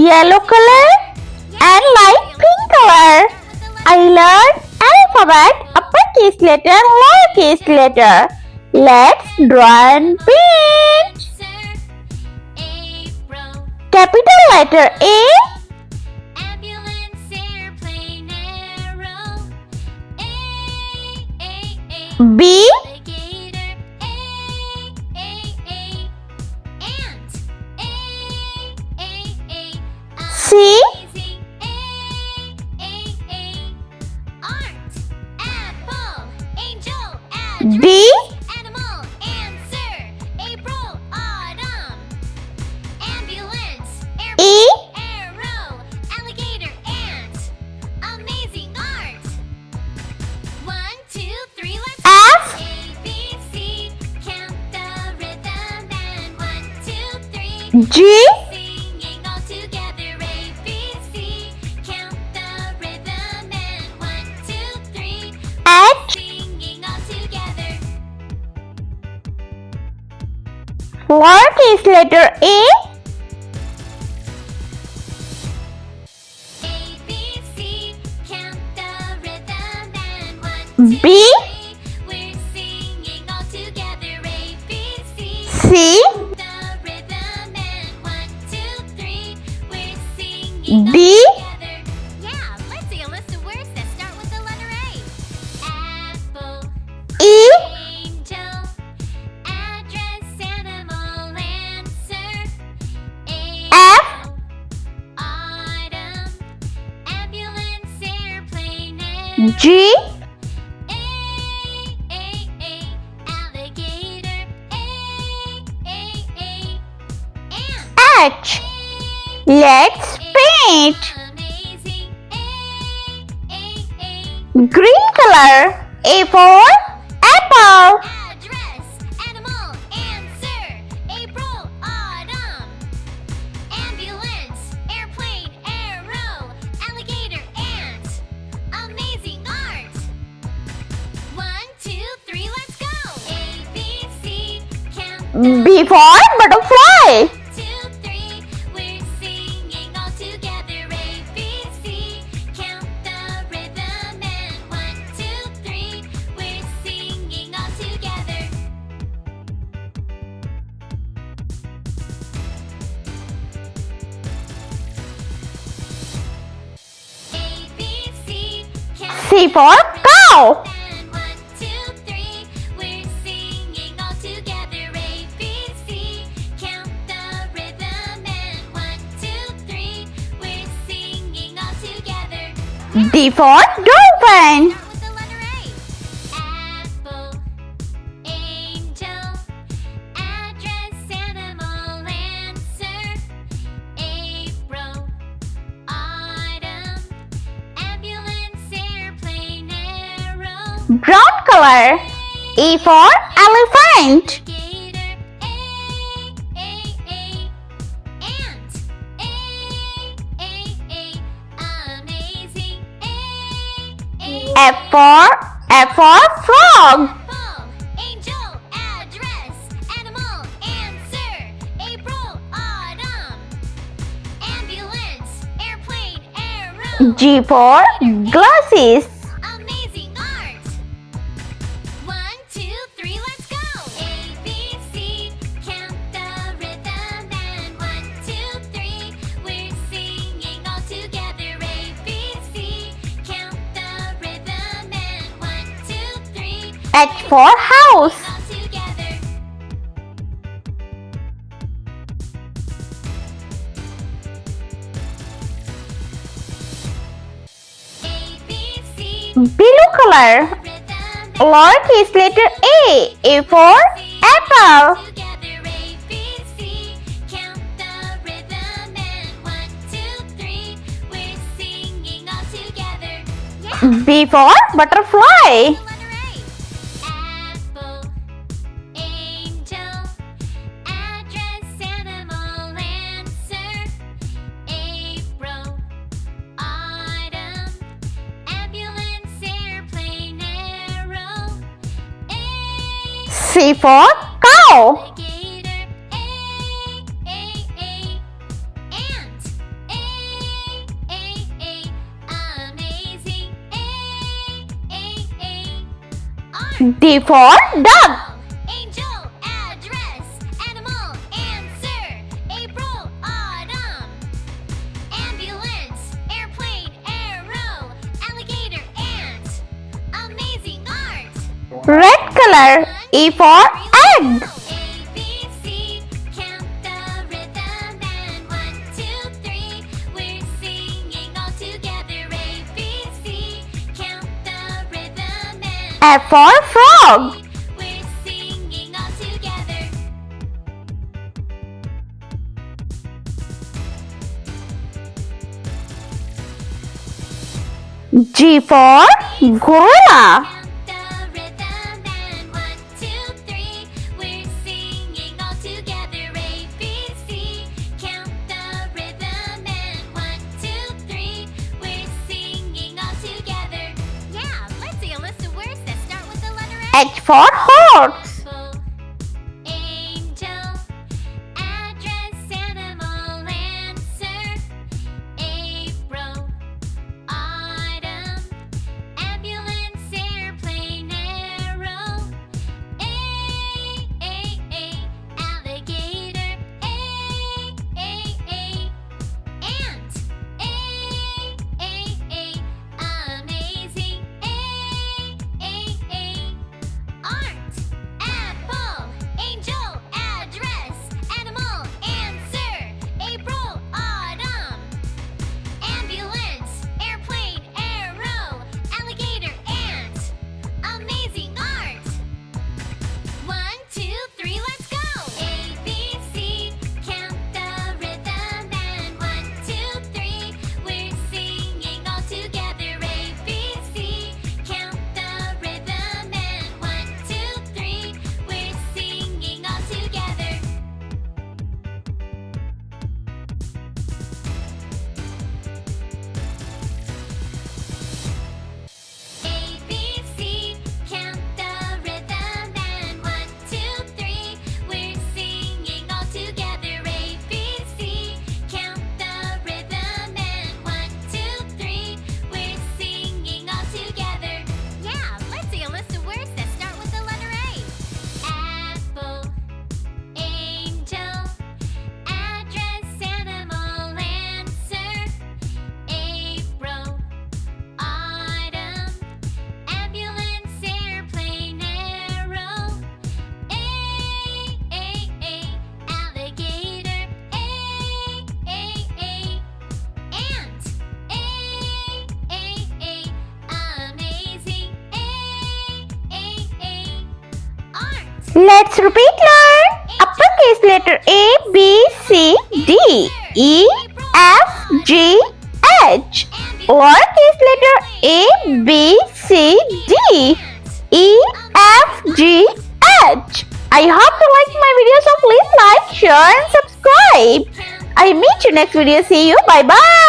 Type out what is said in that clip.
yellow color and light pink color. I learned alphabet, uppercase letter, lowercase letter. Let's draw and paint. Capital letter A, B, C, D, E, F, G, H, lowercase letter A, B, C, D, E, F, G, H. Let's paint. Green color. A for apple. B for butterfly. C for cow. D for dolphin. Brown color. E for elephant. F for frog. G for glasses. H for house. Blue color. Lowercase letter A. A for apple. B for butterfly. C for cow. D for dog. Angel, address, animal, answer, April, autumn, ambulance, airplane, arrow, alligator, ant, amazing art. Red color. E for egg. ABC, count the rhythm and 1, 2, 3. We're singing all together. ABC, count the rhythm and F for frog. we're singing all together. G for gorilla. Count the rhythm and 1, 2, 3. We're singing all together. ABC, count the rhythm and 1, 2, 3. We're singing all together. Yeah, let's see a list of words that start with the letter A. H for horse. Apple, angel, address, animal, answer, April, autumn, ambulance, airplane, arrow, alligator, ant, amazing, art, apple, angel, address, animal, answer, April, autumn, ambulance, airplane, arrow, alligator, ant, amazing art. 1, 2, 3, let's go. ABC, count the rhythm and 1, 2, 3. We're singing all together. ABC, count the rhythm and 1, 2, 3. We're singing all together. ABC, count the rhythm and 1, 2, 3. We're singing all together. ABC, count the rhythm and 1, 2, 3. We're singing all together. Yeah, let's see a list of words that start with the letter A. Apple, angel, address, animal, answer, April, autumn, ambulance, airplane, arrow, alligator, ant, amazing, art. Let's repeat learn. Uppercase letter A, B, C, D, E, F, G, H. Lowercase letter A, B, C, D, E, F, G, H. I hope you liked my video, so please like, share and subscribe. I meet you next video. See you. Bye bye.